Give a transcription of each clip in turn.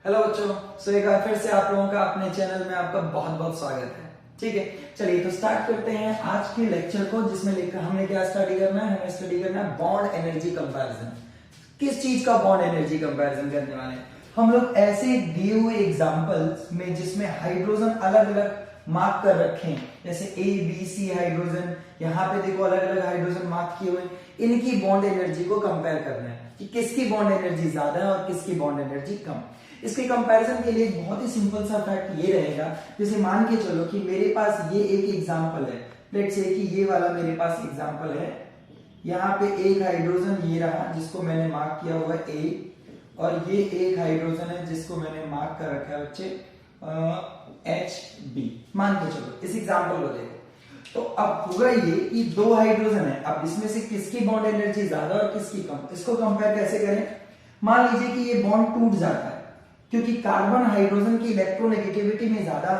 Hello बच्चों, सो एक बार फिर से आप लोगों का अपने चैनल में आपका बहुत बहुत स्वागत है। ठीक है, चलिए तो स्टार्ट करते हैं आज के लेक्चर को, जिसमें हमने क्या स्टडी करना है। हमें स्टडी करना है बॉन्ड एनर्जी कंपैरिजन। किस चीज का बॉन्ड एनर्जी कंपैरिजन करने वाले हैं हम लोग? ऐसे दिए हुए एग्जांपल्स में जिसमें हाइड्रोजन अलग अलग मार्क कर रखे हैं, जैसे ए बी सी हाइड्रोजन, यहाँ पे देखो अलग अलग हाइड्रोजन मार्क किए हुए, इनकी बॉन्ड एनर्जी को कंपेयर करना है कि किसकी बॉन्ड एनर्जी ज्यादा है और किसकी बॉन्ड एनर्जी कम। इसके कंपैरिजन के लिए एक बहुत ही सिंपल सा फैक्ट ये रहेगा, जैसे मान के चलो कि मेरे पास ये एक एग्जांपल है, लेट्स से कि ये वाला मेरे पास एग्जांपल है। यहाँ पे एक हाइड्रोजन ये रहा जिसको मैंने मार्क किया हुआ है ए, और ये एक हाइड्रोजन है जिसको मैंने मार्क कर रखा है बच्चे एच बी। मान के चलो इस एग्जांपल को देखो, तो अब होगा ये कि दो हाइड्रोजन है, अब इसमें से किसकी बॉन्ड एनर्जी ज्यादा और किसकी कम, इसको कंपेयर कैसे करें? मान लीजिए कि ये बॉन्ड टूट जाता है, क्योंकि कार्बन हाइड्रोजन की इलेक्ट्रोनेगेटिविटी में ज्यादा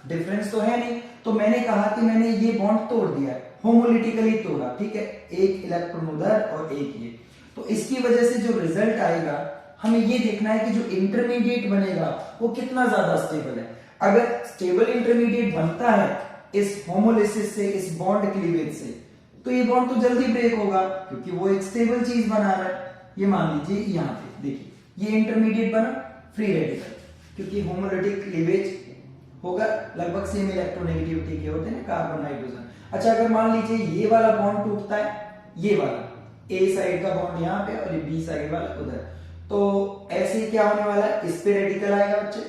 डिफरेंस तो है नहीं, तो मैंने कहा कि मैंने ये बॉन्ड तोड़ दिया है, होमोलिटिकली तोड़ा। ठीक है, एक इलेक्ट्रॉन उधर और एक ये, तो इसकी वजह से जो रिजल्ट आएगा हमें ये देखना है कि जो इंटरमीडिएट बनेगा वो कितना ज्यादा स्टेबल है। अगर स्टेबल इंटरमीडिएट बनता है इस होमोलिसिस से, इस बॉन्ड क्लीवेज से, तो ये बॉन्ड तो जल्दी ब्रेक होगा क्योंकि वो एक स्टेबल चीज बना रहा है। ये मान लीजिए यहाँ पे देखिए ये इंटरमीडिएट बना फ्री रेडिकल, क्योंकि होमोलिटिक क्लीवेज होगा, लगभग सेम इलेक्ट्रोनेगेटिविटी के होते हैं ना कार्बन हाइड्रोजन। अच्छा, अगर मान लीजिए ये वाला बॉन्ड टूटता है, ये वाला ए साइड का बॉन्ड यहाँ पे और ये बी साइड वाला उधर, तो ऐसे क्या होने वाला है, इस पे रेडिकल आएगा बच्चे,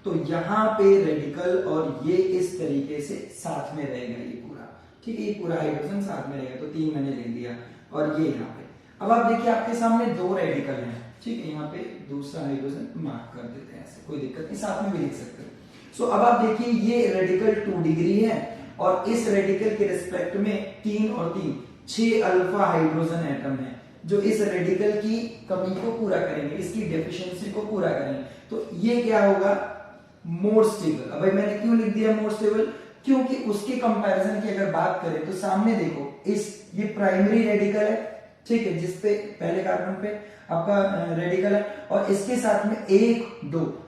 तो यहाँ पे रेडिकल और ये इस तरीके से साथ में रहेगा ये पूरा। ठीक है, ये पूरा हाइड्रोजन साथ में रहेगा, तो तीन मैंने लिख दिया, और ये यहाँ पे। अब आप देखिए आपके सामने दो रेडिकल हैं, ठीक है, यहाँ पे दूसरा हाइड्रोजन मार्क कर देते हैं, ऐसे कोई दिक्कत नहीं, साथ में भी लिख सकते हैं। सो अब आप देखिए ये रेडिकल 2 डिग्री है, और इस रेडिकल के रिस्पेक्ट में 3 और 3 6 अल्फा हाइड्रोजन एटम है जो इस रेडिकल की कमी को पूरा करेंगे, इसकी डेफिशिएंसी को पूरा करेंगे। तो ये क्या होगा, मोर स्टेबल। अब भाई मैंने क्यों लिख दिया मोर स्टेबल, क्योंकि उसके कंपैरिजन की अगर बात करें तो सामने देखो ये प्राइमरी रेडिकल है, ठीक है, जिसपे पहले कार्बन पे आपका रेडिकल है, और इसके साथ में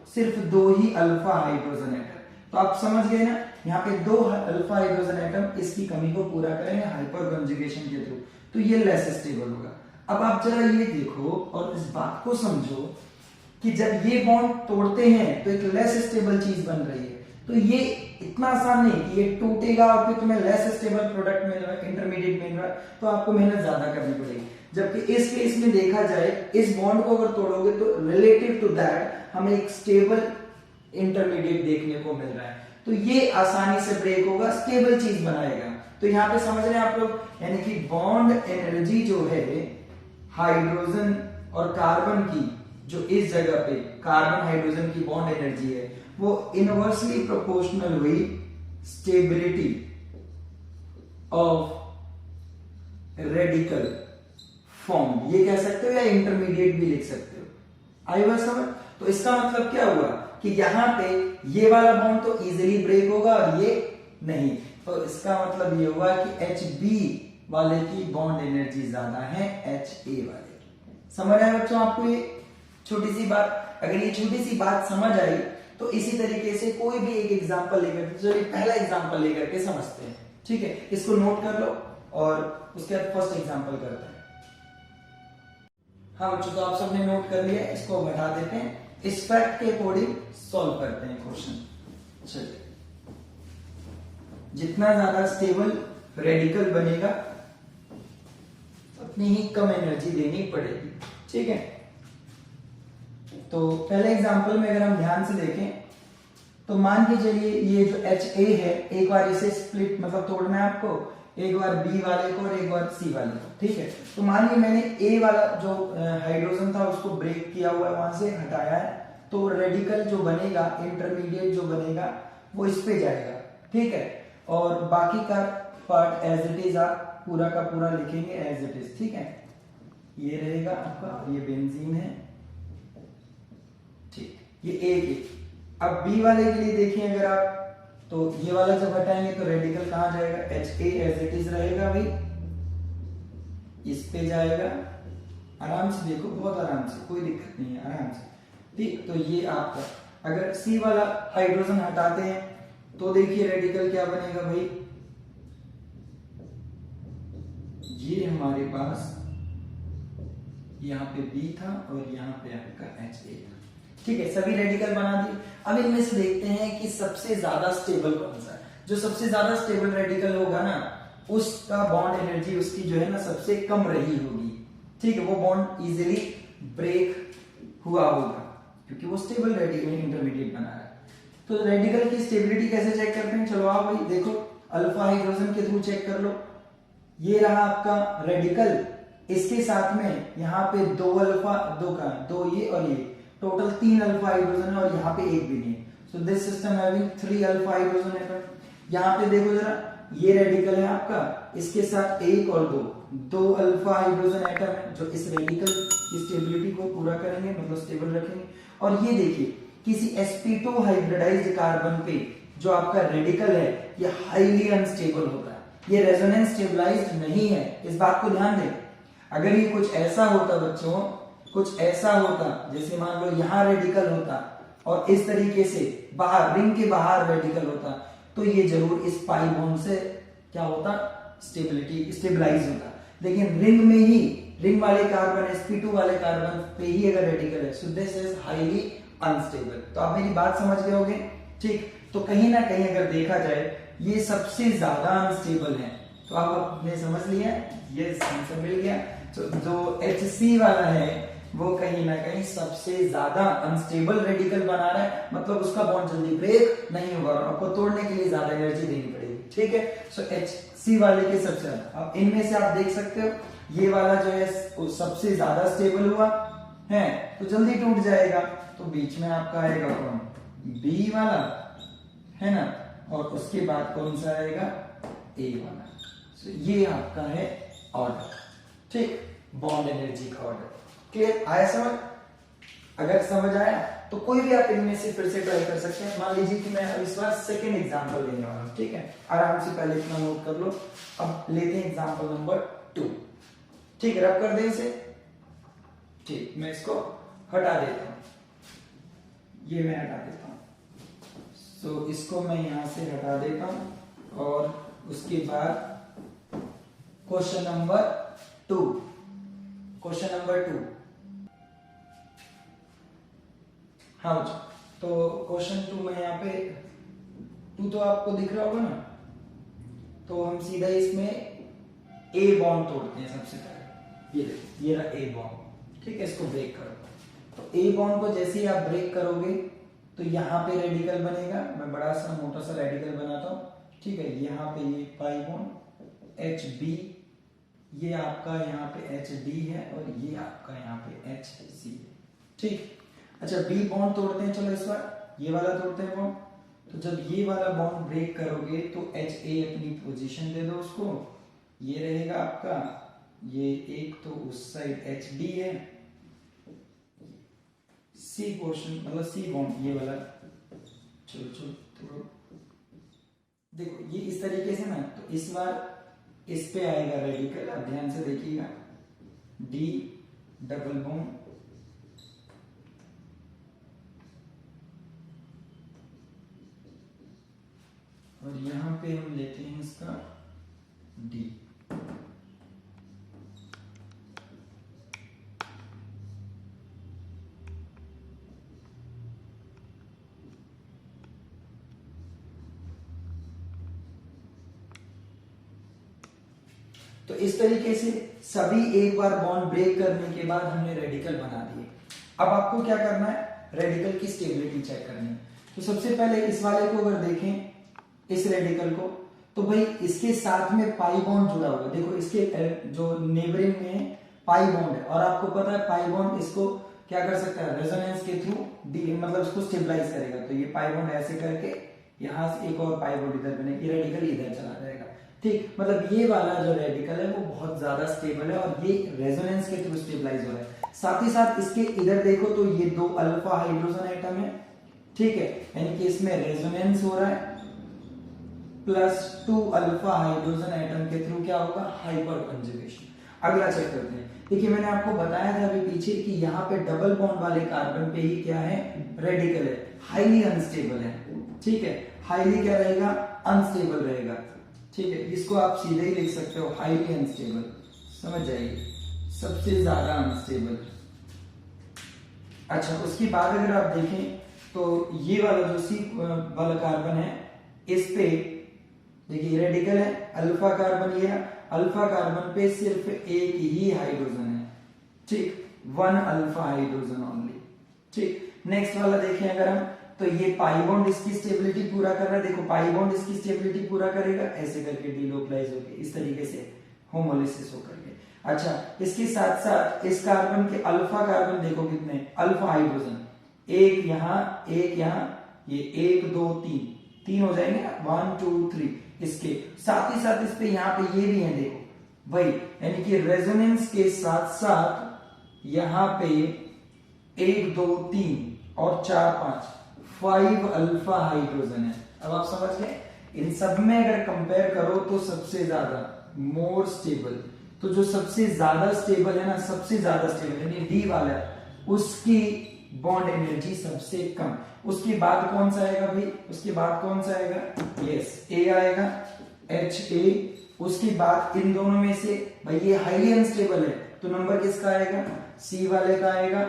सिर्फ दो ही अल्फा हाइड्रोजन एटम। तो आप समझ गए ना, यहाँ पे 2 अल्फा हाइड्रोजन एटम इसकी कमी को पूरा करेंगे हाइपर कंजुगेशन के थ्रू, तो ये लेस स्टेबल होगा। अब आप जरा ये देखो और इस बात को समझो कि जब ये बॉन्ड तोड़ते हैं तो एक लेस स्टेबल चीज बन रही है, तो ये इतना आसान नहीं कि ये टूटेगा और फिर तुम्हें लेस स्टेबल प्रोडक्ट मिल रहा है, इंटरमीडिएट मिल रहा है, तो आपको मेहनत ज्यादा करनी पड़ेगी। जबकि इस केस में देखा जाए, इस बॉन्ड को अगर तोड़ोगे तो रिलेटिव टू दैट हमें एक स्टेबल इंटरमीडिएट देखने को मिल रहा है, तो ये आसानी से ब्रेक होगा, स्टेबल चीज बनाएगा। तो यहाँ पे समझ रहे हैं आप लोग, यानी कि बॉन्ड एनर्जी जो है हाइड्रोजन और कार्बन की, जो इस जगह पे कार्बन हाइड्रोजन की बॉन्ड एनर्जी है, वो इनवर्सली प्रोपोर्शनल हुई स्टेबिलिटी ऑफ रेडिकल फॉर्म, ये कह सकते हो या इंटरमीडिएट भी लिख सकते हो। आई बात समझ? तो इसका मतलब क्या हुआ कि यहाँ पे ये वाला बॉन्ड तो इजीली ब्रेक होगा और ये नहीं, तो इसका मतलब ये हुआ कि एच बी वाले की बॉन्ड एनर्जी ज्यादा है एच ए वाले की। समझ आया बच्चों आपको ये छोटी सी बात? अगर ये छोटी सी बात समझ आई तो इसी तरीके से कोई भी एक एग्जांपल लेकर, चलिए पहला एग्जांपल लेकर के समझते हैं। ठीक है, इसको नोट कर लो और उसके बाद फर्स्ट एग्जांपल करते हैं। हाँ बच्चों, तो आप सबने नोट कर लिया, इसको बढ़ा देते हैं, इस फैक्ट के अकॉर्डिंग सॉल्व करते हैं क्वेश्चन। चलिए, जितना ज्यादा स्टेबल रेडिकल बनेगा उतनी ही कम एनर्जी देनी पड़ेगी। ठीक है, तो पहले एग्जांपल में अगर हम ध्यान से देखें तो मान के चलिए ये जो एच ए है, एक बार इसे स्प्लिट मतलब तोड़ना है आपको, एक बार बी वाले को और एक बार सी वाले को। ठीक है, तो मान लीजिए मैंने ए वाला जो हाइड्रोजन था उसको ब्रेक किया हुआ है, वहां से हटाया है, तो रेडिकल जो बनेगा, इंटरमीडिएट जो बनेगा वो इस पे जाएगा। ठीक है, और बाकी का पार्ट एज इट इज आप पूरा का पूरा लिखेंगे एज इट इज। ठीक है, ये रहेगा आपका, ये बेंजीन है, ठीक, ये एक। अब बी वाले के लिए देखिए अगर आप, तो ये वाला जब हटाएंगे तो रेडिकल कहां जाएगा, H A as it is रहेगा भाई, इस पे जाएगा। आराम से देखो, बहुत आराम से, कोई दिक्कत नहीं है, आराम से। ठीक, तो ये आपका अगर C वाला हाइड्रोजन हटाते हैं तो देखिए रेडिकल क्या बनेगा भाई, ये हमारे पास यहाँ पे B था और यहाँ पे आपका HA था। ठीक है, सभी रेडिकल बना दिए। अब इनमें से देखते हैं कि सबसे ज्यादा स्टेबल कौन सा है। जो सबसे ज्यादा स्टेबल रेडिकल होगा ना, उसका बॉन्ड एनर्जी उसकी जो है ना सबसे कम रही होगी। ठीक है, वो बॉन्ड इजीली ब्रेक हुआ होगा क्योंकि वो स्टेबल रेडिकल इंटरमीडिएट बना रहा है। तो रेडिकल की स्टेबिलिटी कैसे चेक करते हैं, चलो आप भाई देखो, अल्फा हाइड्रोजन के थ्रू चेक कर लो। ये रहा आपका रेडिकल, इसके साथ में यहाँ पे दो अल्फा, दो ये और ये, टोटल 3 अल्फा हाइड्रोजन है और यहाँ पे एक भी नहीं है। So this system having 3 alpha hydrogen atom. यहाँ पे देखो जरा, ये रेडिकल है आपका, इसके साथ एक और दो अल्फा हाइड्रोजन एटम है जो इस रेडिकल की स्टेबिलिटी को पूरा करेंगे, मतलब स्टेबल रखेंगे। और ये देखिए, किसी sp2 हाइब्रिडाइज्ड कार्बन पे जो आपका रेडिकल है ये हाईली अनस्टेबल होता है, ये रेजोनेंस स्टेबलाइज्ड नहीं है, इस बात को ध्यान दें। अगर ये कुछ ऐसा होता बच्चों, कुछ ऐसा होता जैसे मान लो यहाँ रेडिकल होता और इस तरीके से बाहर, रिंग के बाहर रेडिकल होता, तो ये जरूर इस पाई बॉन्ड से क्या होता, स्टेबलाइज होता। लेकिन रिंग में ही, रिंग वाले कार्बन, sp2 वाले कार्बन पे ही अगर रेडिकल है, so this is highly unstable. तो आप मेरी बात समझ गए होंगे। ठीक, तो कहीं ना कहीं अगर देखा जाए ये सबसे ज्यादा अनस्टेबल है। तो आप आपने समझ लिया, ये आंसर मिल गया। तो जो HC वाला है वो कहीं ना कहीं सबसे ज्यादा अनस्टेबल रेडिकल बना रहा है, मतलब उसका बॉन्ड जल्दी ब्रेक नहीं होगा और आपको तोड़ने के लिए ज्यादा एनर्जी देनी पड़ेगी। ठीक है, सो HC वाले के सबसे ज्यादा। अब इनमें से आप देख सकते हो ये वाला जो है वो सबसे ज्यादा स्टेबल हुआ है तो जल्दी टूट जाएगा। तो बीच में आपका आएगा कौन, B वाला है ना, और उसके बाद कौन सा आएगा, A वाला। सो ये आपका है ऑर्डर। ठीक, बॉन्ड एनर्जी का ऑर्डर। क्लियर, आया समझ? अगर समझ आया तो कोई भी आप इनमें से फिर से ट्राई कर सकते हैं। मान लीजिए कि मैं अब इस बार सेकेंड एग्जांपल लेने वाला हूं। ठीक है, आराम से पहले इतना नोट कर लो। अब लेते हैं एग्जांपल नंबर 2। ठीक है, रब कर दें इसे। ठीक, मैं इसको हटा देता हूं, ये मैं हटा देता हूं। सो इसको मैं यहां से हटा देता हूं और उसके बाद क्वेश्चन नंबर 2, क्वेश्चन नंबर 2। हाँ, तो क्वेश्चन 2 में यहाँ पे 2 तो आपको दिख रहा होगा ना, तो हम सीधा इसमें A बॉन्ड तोड़ते हैं सबसे पहले। ये देखो, ये रहा A बॉन्ड। ठीक है, इसको ब्रेक करो। तो A बॉन्ड को जैसे ही आप ब्रेक करोगे तो यहाँ पे रेडिकल बनेगा। मैं बड़ा सा मोटा सा रेडिकल बनाता हूँ। ठीक है, यहाँ पे ये पाई बॉन्ड HB, ये आपका यहाँ पे HD है और ये आपका यहाँ पे HC है। ठीक, अच्छा B बॉन्ड तोड़ते हैं। चलो इस बार ये वाला तोड़ते हैं बॉन्ड। तो जब ये वाला बॉन्ड ब्रेक करोगे तो HA अपनी पोजीशन दे दो उसको, ये रहेगा आपका, ये एक तो उस साइड HD है, C पोर्शन मतलब C बॉन्ड ये वाला, चलो चलो तोड़ो। देखो ये इस तरीके से ना, तो इस बार इस पे आएगा रेडिकल। अब ध्यान से देखिएगा, D डबल बॉन्ड, और यहां पे हम लेते हैं इसका D। तो इस तरीके से सभी एक बार बॉन्ड ब्रेक करने के बाद हमने रेडिकल बना दिए। अब आपको क्या करना है, रेडिकल की स्टेबिलिटी चेक करनी है। तो सबसे पहले इस वाले को अगर देखें, इस रेडिकल को, तो भाई इसके साथ में पाई बॉन्ड जुड़ा हुआ है। देखो इसके जो नेबरिंग में पाई बॉन्ड है, और आपको पता है पाई बॉन्ड इसको क्या कर सकता है, रेजोनेंस के थ्रू मतलब इसको स्टेबलाइज करेगा। तो ये पाई बॉन्ड ऐसे करके यहां से एक और पाई बॉन्ड इधर बने, ये रेडिकल इधर चला जाएगा। ठीक, मतलब ये वाला जो रेडिकल है वो बहुत ज्यादा स्टेबल है और ये रेजोनेंस के थ्रू स्टेबलाइज हो रहा है। साथ ही साथ इसके इधर देखो तो ये 2 अल्फा हाइड्रोजन एटम है। ठीक है, यानी कि इसमें रेजोनेंस हो रहा है, प्लस 2 अल्फा हाइड्रोजन एटम के थ्रू क्या होगा, हाइपर कंजुगेशन। अगला चेक करते हैं। देखिए मैंने आपको बताया था अभी पीछे कि यहाँ पे डबल बॉन्ड वाले कार्बन पे ही क्या है, रेडिकल है। हाईली अनस्टेबल है, ठीक है, हाईली क्या रहेगा, अनस्टेबल रहेगा, ठीक है, इसको आप सीधे ही लिख सकते हो हाईली अनस्टेबल, समझ जाइए, सबसे ज्यादा अनस्टेबल। अच्छा, उसके बाद अगर आप देखें तो ये वाला जो सी वाला कार्बन है, इस पे देखिए रेडिकल है, अल्फा कार्बन, ये अल्फा कार्बन पे सिर्फ एक ही हाइड्रोजन है, ठीक, 1 अल्फा हाइड्रोजन ओनली, ठीक। नेक्स्ट वाला देखें अगर हम, तो ये पाई बॉन्ड इसकी स्टेबिलिटी पूरा कर रहा है, देखो पाई बॉन्ड इसकी स्टेबिलिटी पूरा करेगा, ऐसे करके डीलोकलाइज होके इस तरीके से होमोलिसिस होकर के। अच्छा, इसके साथ साथ इस कार्बन के अल्फा कार्बन देखो कितने अल्फा हाइड्रोजन, एक यहाँ, ये 1 2 3 हो जाएंगे ना, 1 2 3, इसके साथ ही साथ इस पे यहाँ पे ये भी है, देखो भाई, यानी कि रेजोनेंस के साथ साथ यहाँ पे 1 2 3 और 4 5 अल्फा हाइड्रोजन है। अब आप समझ गए, इन सब में अगर कंपेयर करो तो सबसे ज्यादा मोर स्टेबल, तो जो सबसे ज्यादा स्टेबल है ना, सबसे ज्यादा स्टेबल यानी डी वाला, उसकी बॉन्ड एनर्जी सबसे कम। उसके बाद कौन सा आएगा भाई, उसके बाद कौन सा आएगा, यस ए आएगा, एच ए। उसके बाद इन दोनों में से भाई ये हाईली अनस्टेबल है, तो नंबर किसका आएगा, सी वाले का आएगा।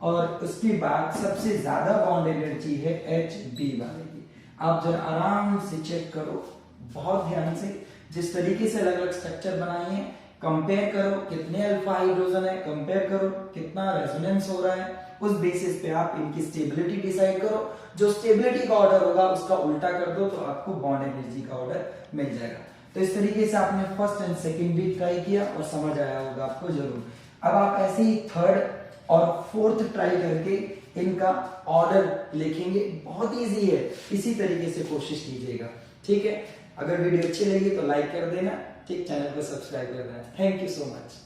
और उसके बाद सबसे ज्यादा बॉन्ड एनर्जी है एच बी वाले की। आप जरा आराम से चेक करो, बहुत ध्यान से, जिस तरीके से अलग अलग स्ट्रक्चर बनाए हैं, कंपेयर करो कितने अल्फा हाइड्रोजन है, कंपेयर करो कितना रेजोनेंस हो रहा है, उस बेसिस पे आप इनकी स्टेबिलिटी डिसाइड करो। जो स्टेबिलिटी का ऑर्डर होगा उसका उल्टा कर दो, तो आपको बॉन्ड एनर्जी का ऑर्डर मिल जाएगा। तो इस तरीके से आपने फर्स्ट एंड सेकंड भी ट्राई किया और समझ आया होगा आपको जरूर। अब आप ऐसे ही थर्ड और फोर्थ ट्राई करके इनका ऑर्डर लिखेंगे, बहुत इजी है, इसी तरीके से कोशिश कीजिएगा, ठीक है। अगर वीडियो अच्छी लगी तो लाइक कर देना, ठीक, चैनल को सब्सक्राइब कर देना। Thank you so much.